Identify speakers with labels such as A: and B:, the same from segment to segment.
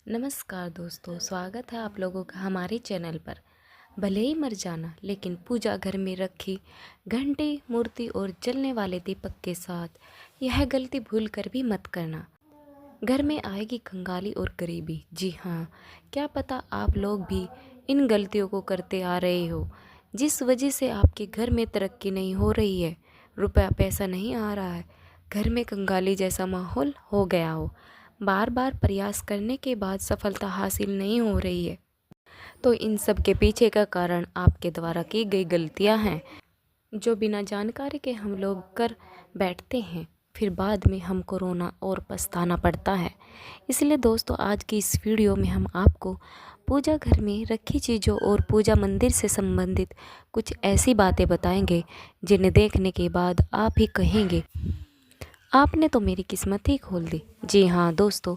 A: नमस्कार दोस्तों, स्वागत है आप लोगों का हमारे चैनल पर। भले ही मर जाना, लेकिन पूजा घर में रखी घंटी, मूर्ति और जलने वाले दीपक के साथ यह गलती भूल कर भी मत करना। घर में आएगी कंगाली और गरीबी। जी हाँ, क्या पता आप लोग भी इन गलतियों को करते आ रहे हो, जिस वजह से आपके घर में तरक्की नहीं हो रही है, रुपया पैसा नहीं आ रहा है, घर में कंगाली जैसा माहौल हो गया हो, बार बार प्रयास करने के बाद सफलता हासिल नहीं हो रही है। तो इन सब के पीछे का कारण आपके द्वारा की गई गलतियां हैं, जो बिना जानकारी के हम लोग कर बैठते हैं, फिर बाद में हमको रोना और पछताना पड़ता है। इसलिए दोस्तों, आज की इस वीडियो में हम आपको पूजा घर में रखी चीज़ों और पूजा मंदिर से संबंधित कुछ ऐसी बातें बताएंगे जिन्हें देखने के बाद आप ही कहेंगे, आपने तो मेरी किस्मत ही खोल दी। जी हाँ दोस्तों,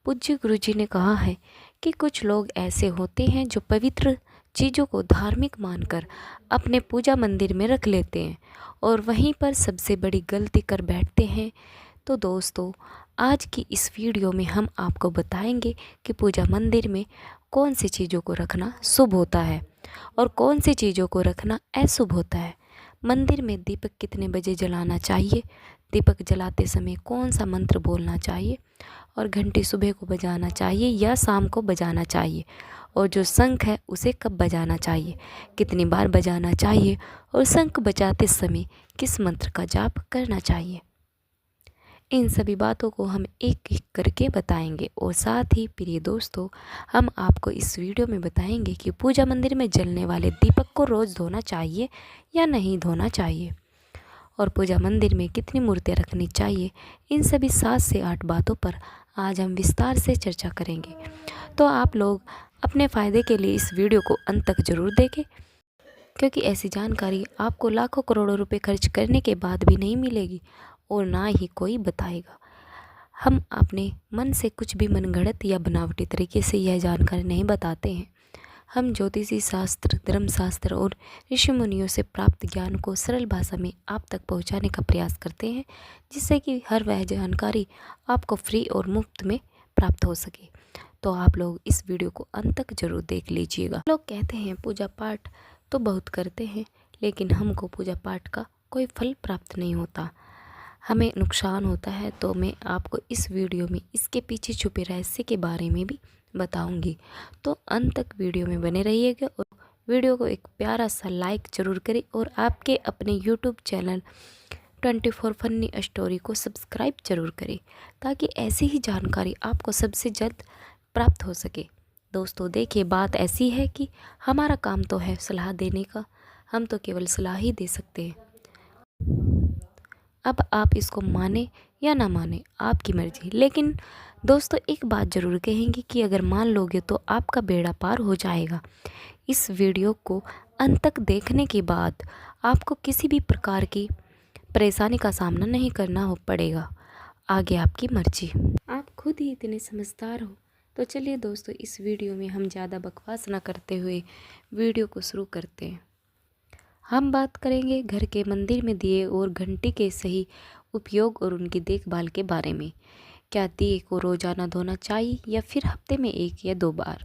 A: पूज्य गुरुजी ने कहा है कि कुछ लोग ऐसे होते हैं जो पवित्र चीज़ों को धार्मिक मानकर अपने पूजा मंदिर में रख लेते हैं और वहीं पर सबसे बड़ी गलती कर बैठते हैं। तो दोस्तों, आज की इस वीडियो में हम आपको बताएंगे कि पूजा मंदिर में कौन सी चीज़ों को रखना शुभ होता है और कौन सी चीज़ों को रखना अशुभ होता है। मंदिर में दीपक कितने बजे जलाना चाहिए, दीपक जलाते समय कौन सा मंत्र बोलना चाहिए, और घंटी सुबह को बजाना चाहिए या शाम को बजाना चाहिए, और जो शंख है उसे कब बजाना चाहिए, कितनी बार बजाना चाहिए, और शंख बजाते समय किस मंत्र का जाप करना चाहिए। इन सभी बातों को हम एक एक करके बताएंगे। और साथ ही प्रिय दोस्तों, हम आपको इस वीडियो में बताएंगे कि पूजा मंदिर में जलने वाले दीपक को रोज़ धोना चाहिए या नहीं धोना चाहिए, और पूजा मंदिर में कितनी मूर्तियाँ रखनी चाहिए। इन सभी 7 से 8 बातों पर आज हम विस्तार से चर्चा करेंगे। तो आप लोग अपने फ़ायदे के लिए इस वीडियो को अंत तक ज़रूर देखें, क्योंकि ऐसी जानकारी आपको लाखों करोड़ों रुपए खर्च करने के बाद भी नहीं मिलेगी और ना ही कोई बताएगा। हम अपने मन से कुछ भी मनगढ़ंत या बनावटी तरीके से यह जानकारी नहीं बताते हैं। हम ज्योतिषी शास्त्र, धर्मशास्त्र और ऋषि मुनियों से प्राप्त ज्ञान को सरल भाषा में आप तक पहुंचाने का प्रयास करते हैं, जिससे कि हर वह जानकारी आपको फ्री और मुफ्त में प्राप्त हो सके। तो आप लोग इस वीडियो को अंत तक जरूर देख लीजिएगा। लोग कहते हैं पूजा पाठ तो बहुत करते हैं, लेकिन हमको पूजा पाठ का कोई फल प्राप्त नहीं होता, हमें नुकसान होता है। तो मैं आपको इस वीडियो में इसके पीछे छुपे रहस्य के बारे में भी बताऊंगी। तो अंत तक वीडियो में बने रहिएगा और वीडियो को एक प्यारा सा लाइक ज़रूर करें, और आपके अपने यूट्यूब चैनल 24 फनी स्टोरी को सब्सक्राइब जरूर करें, ताकि ऐसी ही जानकारी आपको सबसे जल्द प्राप्त हो सके। दोस्तों देखिए, बात ऐसी है कि हमारा काम तो है सलाह देने का, हम तो केवल सलाह ही दे सकते हैं। अब आप इसको माने या ना माने, आपकी मर्जी। लेकिन दोस्तों, एक बात ज़रूर कहेंगे कि अगर मान लोगे तो आपका बेड़ा पार हो जाएगा। इस वीडियो को अंत तक देखने के बाद आपको किसी भी प्रकार की परेशानी का सामना नहीं करना हो पड़ेगा। आगे आपकी मर्जी। आप खुद ही इतने समझदार हो। तो चलिए दोस्तों, इस वीडियो में हम ज़्यादा बकवास ना करते हुए वीडियो को शुरू करते हैं। हम बात करेंगे घर के मंदिर में दिए और घंटी के सही उपयोग और उनकी देखभाल के बारे में। क्या दिए को रोज़ाना धोना चाहिए या फिर हफ्ते में 1 या 2 बार?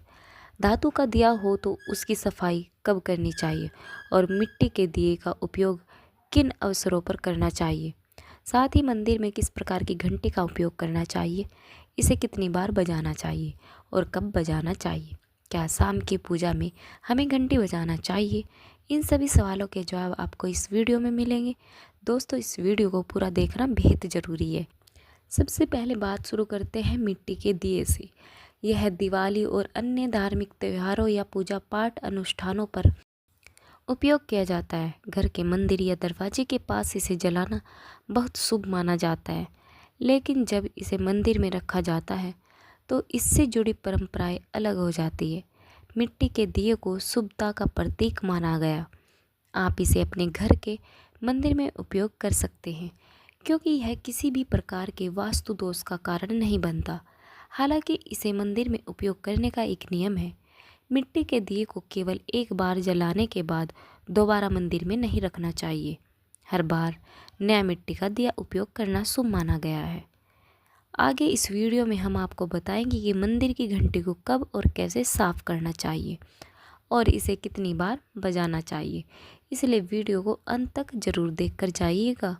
A: धातु का दिया हो तो उसकी सफाई कब करनी चाहिए, और मिट्टी के दिए का उपयोग किन अवसरों पर करना चाहिए? साथ ही मंदिर में किस प्रकार की घंटी का उपयोग करना चाहिए, इसे कितनी बार बजाना चाहिए और कब बजाना चाहिए? क्या शाम की पूजा में हमें घंटी बजाना चाहिए? इन सभी सवालों के जवाब आपको इस वीडियो में मिलेंगे। दोस्तों, इस वीडियो को पूरा देखना बेहद ज़रूरी है। सबसे पहले बात शुरू करते हैं मिट्टी के दिए से। यह दिवाली और अन्य धार्मिक त्योहारों या पूजा पाठ अनुष्ठानों पर उपयोग किया जाता है। घर के मंदिर या दरवाजे के पास इसे जलाना बहुत शुभ माना जाता है, लेकिन जब इसे मंदिर में रखा जाता है तो इससे जुड़ी परंपराएं अलग हो जाती है। मिट्टी के दिए को शुभता का प्रतीक माना गया। आप इसे अपने घर के मंदिर में उपयोग कर सकते हैं, क्योंकि यह किसी भी प्रकार के वास्तु दोष का कारण नहीं बनता। हालांकि इसे मंदिर में उपयोग करने का एक नियम है। मिट्टी के दिए को केवल एक बार जलाने के बाद दोबारा मंदिर में नहीं रखना चाहिए। हर बार नया मिट्टी का दिया उपयोग करना शुभ माना गया है। आगे इस वीडियो में हम आपको बताएंगे कि मंदिर की घंटी को कब और कैसे साफ़ करना चाहिए और इसे कितनी बार बजाना चाहिए, इसलिए वीडियो को अंत तक ज़रूर देखकर जाइएगा।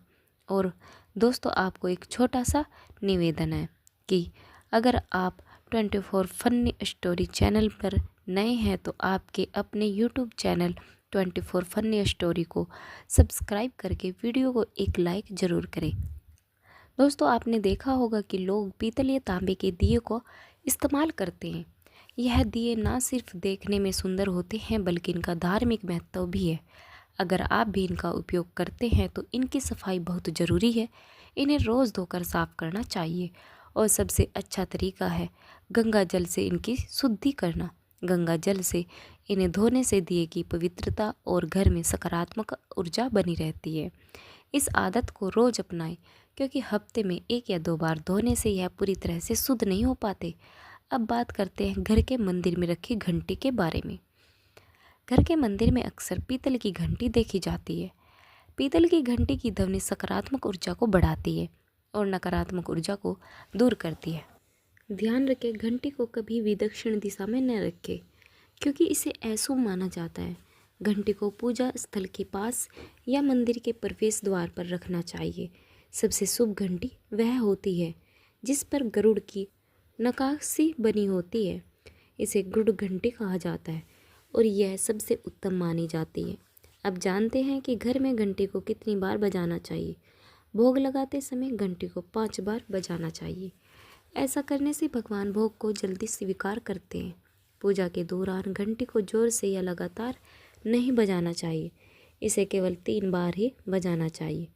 A: और दोस्तों, आपको एक छोटा सा निवेदन है कि अगर आप 24 फनी स्टोरी चैनल पर नए हैं तो आपके अपने यूट्यूब चैनल 24 फनी स्टोरी को सब्सक्राइब करके वीडियो को एक लाइक ज़रूर करें। दोस्तों, आपने देखा होगा कि लोग पीतल या तांबे के दिए को इस्तेमाल करते हैं। यह दिए ना सिर्फ देखने में सुंदर होते हैं बल्कि इनका धार्मिक महत्व भी है। अगर आप भी इनका उपयोग करते हैं तो इनकी सफाई बहुत ज़रूरी है। इन्हें रोज़ धोकर साफ करना चाहिए और सबसे अच्छा तरीका है गंगा जल से इनकी शुद्धि करना। गंगा जल से इन्हें धोने से दिए की पवित्रता और घर में सकारात्मक ऊर्जा बनी रहती है। इस आदत को रोज़ अपनाएं क्योंकि हफ्ते में 1 या 2 बार धोने से यह पूरी तरह से शुद्ध नहीं हो पाते। अब बात करते हैं घर के मंदिर में रखी घंटी के बारे में। घर के मंदिर में अक्सर पीतल की घंटी देखी जाती है। पीतल की घंटी की ध्वनि सकारात्मक ऊर्जा को बढ़ाती है और नकारात्मक ऊर्जा को दूर करती है। ध्यान रखें, घंटी को कभी भी दक्षिण दिशा में न रखें क्योंकि इसे अशुभ माना जाता है। घंटी को पूजा स्थल के पास या मंदिर के प्रवेश द्वार पर रखना चाहिए। सबसे शुभ घंटी वह होती है जिस पर गरुड़ की नक्काशी बनी होती है। इसे गरुड़ घंटी कहा जाता है और यह सबसे उत्तम मानी जाती है। अब जानते हैं कि घर में घंटी को कितनी बार बजाना चाहिए। भोग लगाते समय घंटी को 5 बार बजाना चाहिए। ऐसा करने से भगवान भोग को जल्दी स्वीकार करते हैं। पूजा के दौरान घंटी को जोर से या लगातार नहीं बजाना चाहिए। इसे केवल 3 बार ही बजाना चाहिए।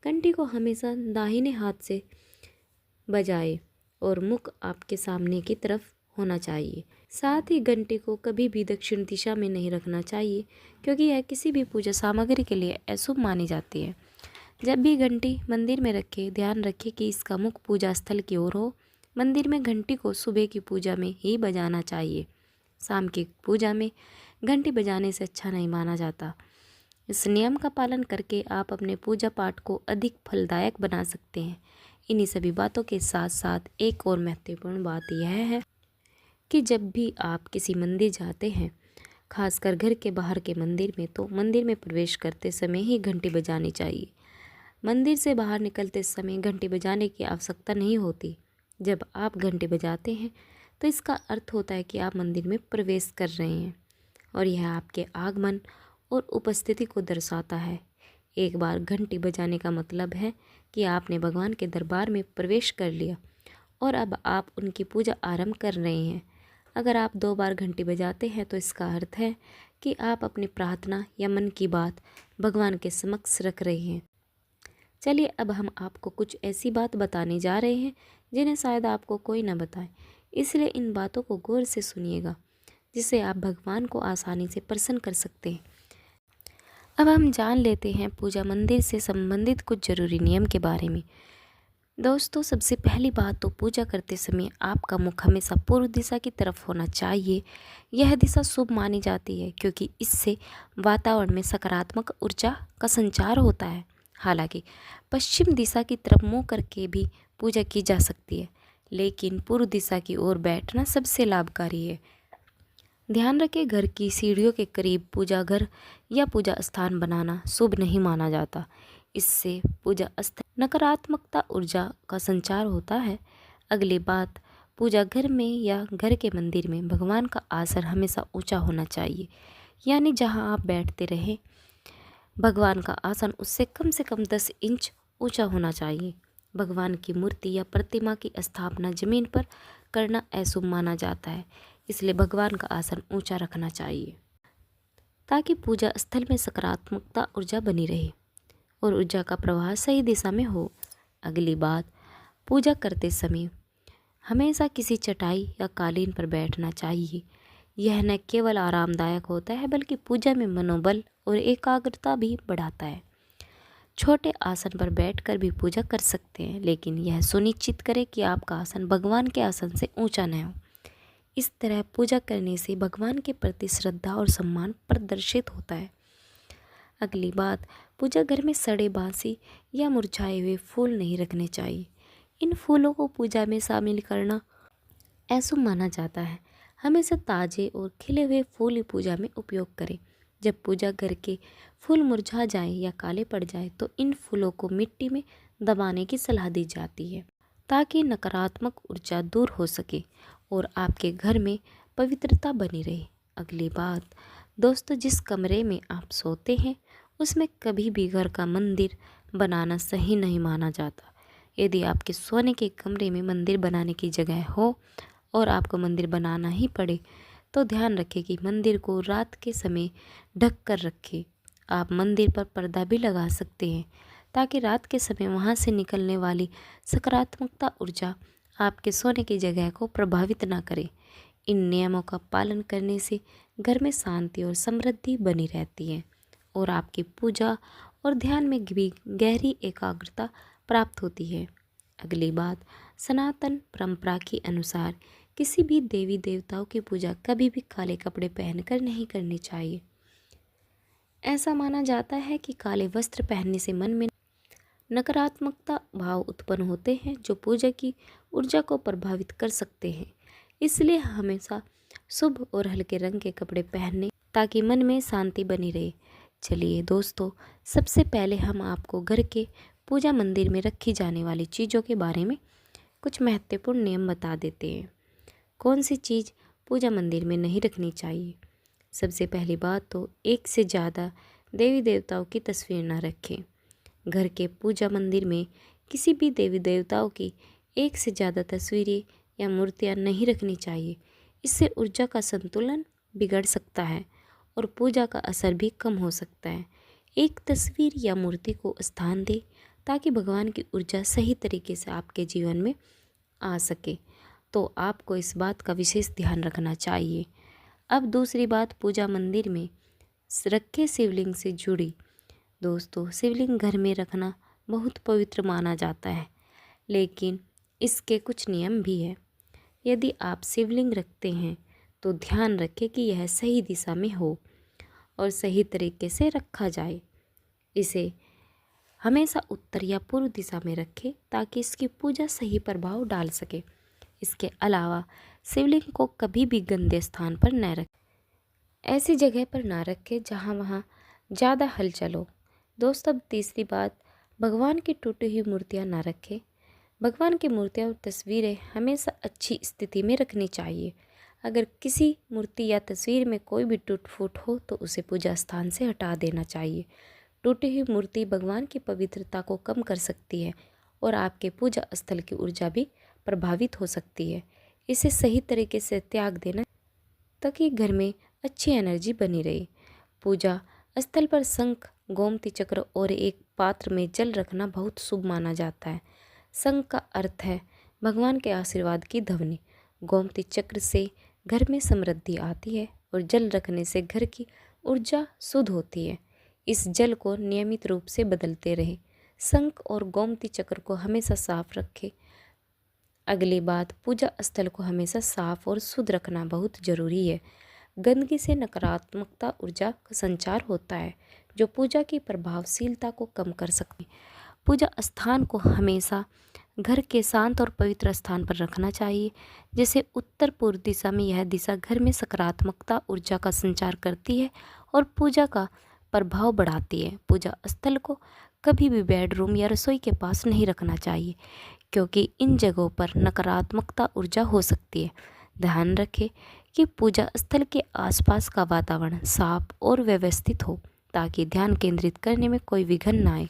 A: घंटी को हमेशा दाहिने हाथ से बजाएं और मुख आपके सामने की तरफ होना चाहिए। साथ ही घंटी को कभी भी दक्षिण दिशा में नहीं रखना चाहिए क्योंकि यह किसी भी पूजा सामग्री के लिए अशुभ मानी जाती है। जब भी घंटी मंदिर में रखें, ध्यान रखें कि इसका मुख पूजा स्थल की ओर हो। मंदिर में घंटी को सुबह की पूजा में ही बजाना चाहिए। शाम की पूजा में घंटी बजाने से अच्छा नहीं माना जाता। इस नियम का पालन करके आप अपने पूजा पाठ को अधिक फलदायक बना सकते हैं। इन्हीं सभी बातों के साथ साथ एक और महत्वपूर्ण बात यह है कि जब भी आप किसी मंदिर जाते हैं, खासकर घर के बाहर के मंदिर में, तो मंदिर में प्रवेश करते समय ही घंटी बजानी चाहिए। मंदिर से बाहर निकलते समय घंटी बजाने की आवश्यकता नहीं होती। जब आप घंटी बजाते हैं तो इसका अर्थ होता है कि आप मंदिर में प्रवेश कर रहे हैं और यह आपके आगमन और उपस्थिति को दर्शाता है। एक बार घंटी बजाने का मतलब है कि आपने भगवान के दरबार में प्रवेश कर लिया और अब आप उनकी पूजा आरंभ कर रहे हैं। अगर आप 2 बार घंटी बजाते हैं तो इसका अर्थ है कि आप अपनी प्रार्थना या मन की बात भगवान के समक्ष रख रहे हैं। चलिए, अब हम आपको कुछ ऐसी बात बताने जा रहे हैं जिन्हें शायद आपको कोई न बताए, इसलिए इन बातों को गौर से सुनिएगा जिससे आप भगवान को आसानी से प्रसन्न कर सकते हैं। अब हम जान लेते हैं पूजा मंदिर से संबंधित कुछ जरूरी नियम के बारे में। दोस्तों, सबसे पहली बात तो पूजा करते समय आपका मुख हमेशा पूर्व दिशा की तरफ होना चाहिए। यह दिशा शुभ मानी जाती है क्योंकि इससे वातावरण में सकारात्मक ऊर्जा का संचार होता है। हालांकि पश्चिम दिशा की तरफ मुँह करके भी पूजा की जा सकती है, लेकिन पूर्व दिशा की ओर बैठना सबसे लाभकारी है। ध्यान रखें, घर की सीढ़ियों के करीब पूजा घर या पूजा स्थान बनाना शुभ नहीं माना जाता। इससे पूजा स्थल नकारात्मकता ऊर्जा का संचार होता है। अगली बात, पूजा घर में या घर के मंदिर में भगवान का आसन हमेशा ऊंचा होना चाहिए, यानी जहां आप बैठते रहें भगवान का आसन उससे कम से कम 10 इंच ऊंचा होना चाहिए। भगवान की मूर्ति या प्रतिमा की स्थापना जमीन पर करना अशुभ माना जाता है, इसलिए भगवान का आसन ऊंचा रखना चाहिए ताकि पूजा स्थल में सकारात्मकता ऊर्जा बनी रहे और ऊर्जा का प्रवाह सही दिशा में हो। अगली बात, पूजा करते समय हमेशा किसी चटाई या कालीन पर बैठना चाहिए। यह न केवल आरामदायक होता है बल्कि पूजा में मनोबल और एकाग्रता भी बढ़ाता है। छोटे आसन पर बैठकर भी पूजा कर सकते हैं, लेकिन यह सुनिश्चित करें कि आपका आसन भगवान के आसन से ऊंचा न हो। इस तरह पूजा करने से भगवान के प्रति श्रद्धा और सम्मान प्रदर्शित होता है। अगली बात, पूजा घर में सड़े बासी या मुरझाए हुए फूल नहीं रखने चाहिए। इन फूलों को पूजा में शामिल करना अशुभ माना जाता है। हमेशा ताजे और खिले हुए फूल ही पूजा में उपयोग करें। जब पूजा घर के फूल मुरझा जाए या काले पड़ जाए तो इन फूलों को मिट्टी में दबाने की सलाह दी जाती है, ताकि नकारात्मक ऊर्जा दूर हो सके और आपके घर में पवित्रता बनी रहे। अगली बात दोस्तों, जिस कमरे में आप सोते हैं उसमें कभी भी घर का मंदिर बनाना सही नहीं माना जाता। यदि आपके सोने के कमरे में मंदिर बनाने की जगह हो और आपको मंदिर बनाना ही पड़े तो ध्यान रखें कि मंदिर को रात के समय ढक कर रखें। आप मंदिर पर पर्दा भी लगा सकते हैं ताकि रात के समय वहां से निकलने वाली सकारात्मकता ऊर्जा आपके सोने की जगह को प्रभावित ना करे। इन नियमों का पालन करने से घर में शांति और समृद्धि बनी रहती है और आपकी पूजा और ध्यान में भी गहरी एकाग्रता प्राप्त होती है। अगली बात, सनातन परंपरा के अनुसार किसी भी देवी देवताओं की पूजा कभी भी काले कपड़े पहनकर नहीं करनी चाहिए। ऐसा माना जाता है कि काले वस्त्र पहनने से मन में नकारात्मकता भाव उत्पन्न होते हैं जो पूजा की ऊर्जा को प्रभावित कर सकते हैं। इसलिए हमेशा शुभ और हल्के रंग के कपड़े पहने ताकि मन में शांति बनी रहे। चलिए दोस्तों, सबसे पहले हम आपको घर के पूजा मंदिर में रखी जाने वाली चीज़ों के बारे में कुछ महत्वपूर्ण नियम बता देते हैं। कौन सी चीज़ पूजा मंदिर में नहीं रखनी चाहिए। सबसे पहली बात तो एक से ज़्यादा देवी देवताओं की तस्वीर न रखें। घर के पूजा मंदिर में किसी भी देवी देवताओं की एक से ज़्यादा तस्वीरें या मूर्तियाँ नहीं रखनी चाहिए। इससे ऊर्जा का संतुलन बिगड़ सकता है और पूजा का असर भी कम हो सकता है। एक तस्वीर या मूर्ति को स्थान दें ताकि भगवान की ऊर्जा सही तरीके से आपके जीवन में आ सके, तो आपको इस बात का विशेष ध्यान रखना चाहिए। अब दूसरी बात, पूजा मंदिर में रखे शिवलिंग से जुड़ी। दोस्तों, शिवलिंग घर में रखना बहुत पवित्र माना जाता है, लेकिन इसके कुछ नियम भी है। यदि आप शिवलिंग रखते हैं तो ध्यान रखें कि यह सही दिशा में हो और सही तरीके से रखा जाए। इसे हमेशा उत्तर या पूर्व दिशा में रखें ताकि इसकी पूजा सही प्रभाव डाल सके। इसके अलावा शिवलिंग को कभी भी गंदे स्थान पर न रखें। ऐसी जगह पर ना रखें जहाँ वहाँ ज़्यादा हलचल हो। दोस्तों, अब तीसरी बात, भगवान की टूटी हुई मूर्तियाँ ना रखें। भगवान की मूर्तियाँ और तस्वीरें हमेशा अच्छी स्थिति में रखनी चाहिए। अगर किसी मूर्ति या तस्वीर में कोई भी टूट फूट हो तो उसे पूजा स्थान से हटा देना चाहिए। टूटी हुई मूर्ति भगवान की पवित्रता को कम कर सकती है और आपके पूजा स्थल की ऊर्जा भी प्रभावित हो सकती है। इसे सही तरीके से त्याग देना ताकि घर में अच्छी एनर्जी बनी रहे। पूजा स्थल पर शंख, गोमती चक्र और एक पात्र में जल रखना बहुत शुभ माना जाता है। शंख का अर्थ है भगवान के आशीर्वाद की ध्वनि। गोमती चक्र से घर में समृद्धि आती है और जल रखने से घर की ऊर्जा शुद्ध होती है। इस जल को नियमित रूप से बदलते रहें। शंख और गोमती चक्र को हमेशा साफ रखें। अगली बात, पूजा स्थल को हमेशा साफ और शुद्ध रखना बहुत जरूरी है। गंदगी से नकारात्मकता ऊर्जा का संचार होता है जो पूजा की प्रभावशीलता को कम कर सकती है। पूजा स्थान को हमेशा घर के शांत और पवित्र स्थान पर रखना चाहिए। जैसे उत्तर पूर्व दिशा में, यह दिशा घर में सकारात्मकता ऊर्जा का संचार करती है और पूजा का प्रभाव बढ़ाती है। पूजा स्थल को कभी भी बेडरूम या रसोई के पास नहीं रखना चाहिए क्योंकि इन जगहों पर नकारात्मकता ऊर्जा हो सकती है। ध्यान रखें कि पूजा स्थल के आसपास का वातावरण साफ और व्यवस्थित हो ताकि ध्यान केंद्रित करने में कोई विघ्न न आए।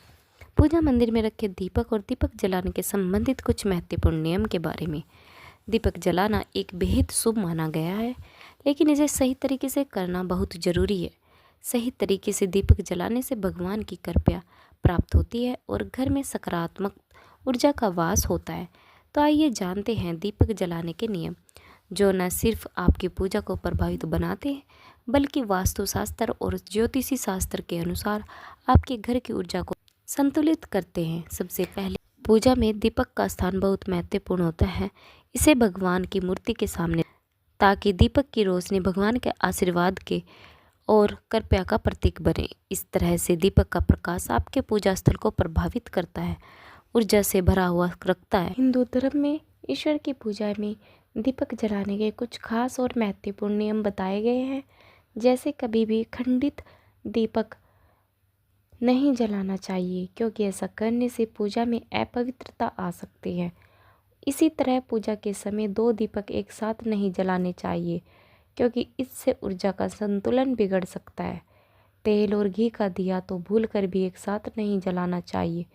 A: पूजा मंदिर में रखे दीपक और दीपक जलाने के संबंधित कुछ महत्वपूर्ण नियम के बारे में। दीपक जलाना एक बेहद शुभ माना गया है, लेकिन इसे सही तरीके से करना बहुत जरूरी है। सही तरीके से दीपक जलाने से भगवान की कृपा प्राप्त होती है और घर में सकारात्मक ऊर्जा का वास होता है। तो आइए जानते हैं दीपक जलाने के नियम, जो न सिर्फ आपकी पूजा को प्रभावित बनाते हैं बल्कि वास्तुशास्त्र और ज्योतिषी शास्त्र के अनुसार आपके घर की ऊर्जा को संतुलित करते हैं। सबसे पहले, पूजा में दीपक का स्थान बहुत महत्वपूर्ण होता है। इसे भगवान की मूर्ति के सामने, ताकि दीपक की रोशनी भगवान के आशीर्वाद के और कृपा का प्रतीक बने। इस तरह से दीपक का प्रकाश आपके पूजा स्थल को प्रभावित करता है ऊर्जा से भरा हुआ रखता है। हिंदू धर्म में ईश्वर की पूजा में दीपक जलाने के कुछ खास और महत्वपूर्ण नियम बताए गए हैं। जैसे कभी भी खंडित दीपक नहीं जलाना चाहिए, क्योंकि ऐसा करने से पूजा में अपवित्रता आ सकती है। इसी तरह पूजा के समय 2 दीपक एक साथ नहीं जलाने चाहिए, क्योंकि इससे ऊर्जा का संतुलन बिगड़ सकता है। तेल और घी का दिया तो भूलकर भी एक साथ नहीं जलाना चाहिए,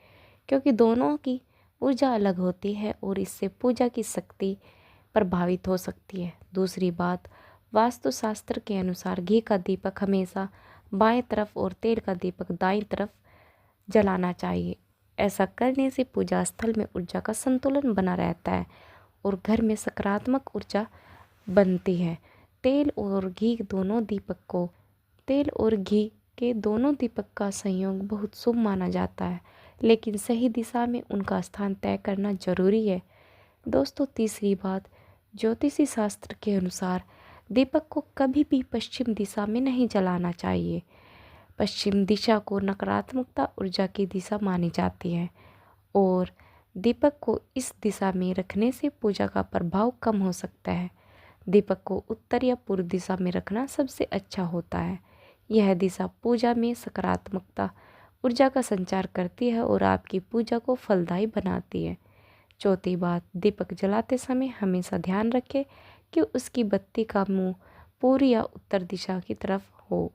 A: क्योंकि दोनों की ऊर्जा अलग होती है और इससे पूजा की शक्ति प्रभावित हो सकती है। दूसरी बात, वास्तुशास्त्र के अनुसार घी का दीपक हमेशा बाएं तरफ और तेल का दीपक दाईं तरफ जलाना चाहिए। ऐसा करने से पूजा स्थल में ऊर्जा का संतुलन बना रहता है और घर में सकारात्मक ऊर्जा बनती है। तेल और घी के दोनों दीपक का संयोग बहुत शुभ माना जाता है, लेकिन सही दिशा में उनका स्थान तय करना जरूरी है। दोस्तों, तीसरी बात, ज्योतिषी शास्त्र के अनुसार दीपक को कभी भी पश्चिम दिशा में नहीं जलाना चाहिए। पश्चिम दिशा को नकारात्मकता ऊर्जा की दिशा मानी जाती है और दीपक को इस दिशा में रखने से पूजा का प्रभाव कम हो सकता है। दीपक को उत्तर या पूर्व दिशा में रखना सबसे अच्छा होता है। यह दिशा पूजा में सकारात्मकता ऊर्जा का संचार करती है और आपकी पूजा को फलदायी बनाती है। चौथी बात, दीपक जलाते समय हमेशा ध्यान रखें कि उसकी बत्ती का मुंह पूर्व या उत्तर दिशा की तरफ हो।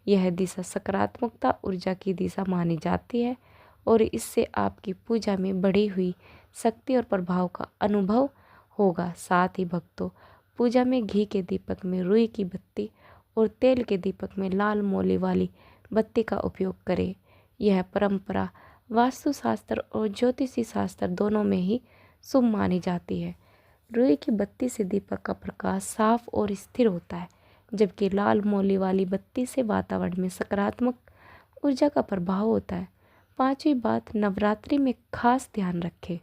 A: यह दिशा सकारात्मकता ऊर्जा की दिशा मानी जाती है और इससे आपकी पूजा में बढ़ी हुई शक्ति और प्रभाव का अनुभव होगा। साथ ही भक्तों, पूजा में घी के दीपक में रुई की बत्ती और तेल के दीपक में लाल मोली वाली बत्ती का उपयोग करें। यह परंपरा वास्तुशास्त्र और ज्योतिषी शास्त्र दोनों में ही शुभ मानी जाती है। रुई की बत्ती से दीपक का प्रकाश साफ और स्थिर होता है, जबकि लाल मोली वाली बत्ती से वातावरण में सकारात्मक ऊर्जा का प्रभाव होता है। पांचवी बात, नवरात्रि में खास ध्यान रखें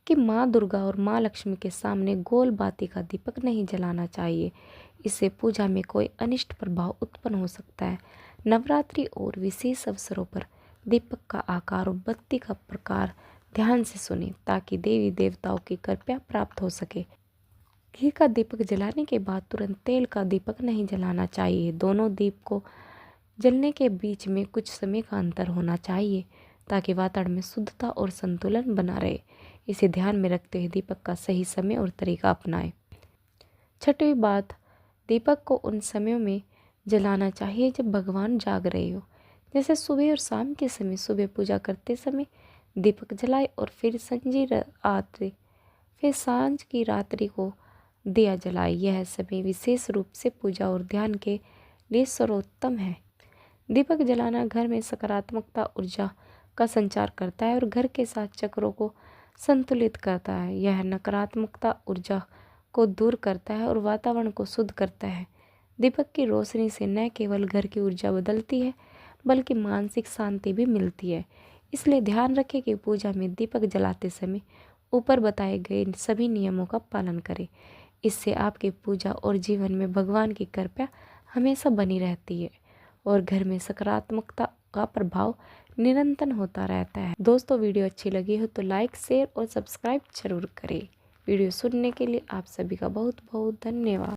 A: कि माँ दुर्गा और माँ लक्ष्मी के सामने गोल बाती का दीपक नहीं जलाना चाहिए। इससे पूजा में कोई अनिष्ट प्रभाव उत्पन्न हो सकता है। नवरात्रि और विशेष अवसरों पर दीपक का आकार और बत्ती का प्रकार ध्यान से सुनें, ताकि देवी देवताओं की कृपा प्राप्त हो सके। घी का दीपक जलाने के बाद तुरंत तेल का दीपक नहीं जलाना चाहिए। दोनों दीप को जलने के बीच में कुछ समय का अंतर होना चाहिए, ताकि वातावरण में शुद्धता और संतुलन बना रहे। इसे ध्यान में रखते हुए दीपक का सही समय और तरीका अपनाएं। छठवीं बात, दीपक को उन समयों में जलाना चाहिए जब भगवान जाग रहे हो, जैसे सुबह और शाम के समय। सुबह पूजा करते समय दीपक जलाए और फिर सांझ की रात्रि को दिया जलाए। यह समय विशेष रूप से पूजा और ध्यान के लिए सर्वोत्तम है। दीपक जलाना घर में सकारात्मकता ऊर्जा का संचार करता है और घर के 7 चक्रों को संतुलित करता है। यह नकारात्मकता ऊर्जा को दूर करता है और वातावरण को शुद्ध करता है। दीपक की रोशनी से न केवल घर की ऊर्जा बदलती है, बल्कि मानसिक शांति भी मिलती है। इसलिए ध्यान रखें कि पूजा में दीपक जलाते समय ऊपर बताए गए सभी नियमों का पालन करें। इससे आपकी पूजा और जीवन में भगवान की कृपा हमेशा बनी रहती है और घर में सकारात्मकता का प्रभाव निरंतर होता रहता है। दोस्तों, वीडियो अच्छी लगी हो तो लाइक, शेयर और सब्सक्राइब जरूर करें। वीडियो सुनने के लिए आप सभी का बहुत बहुत धन्यवाद।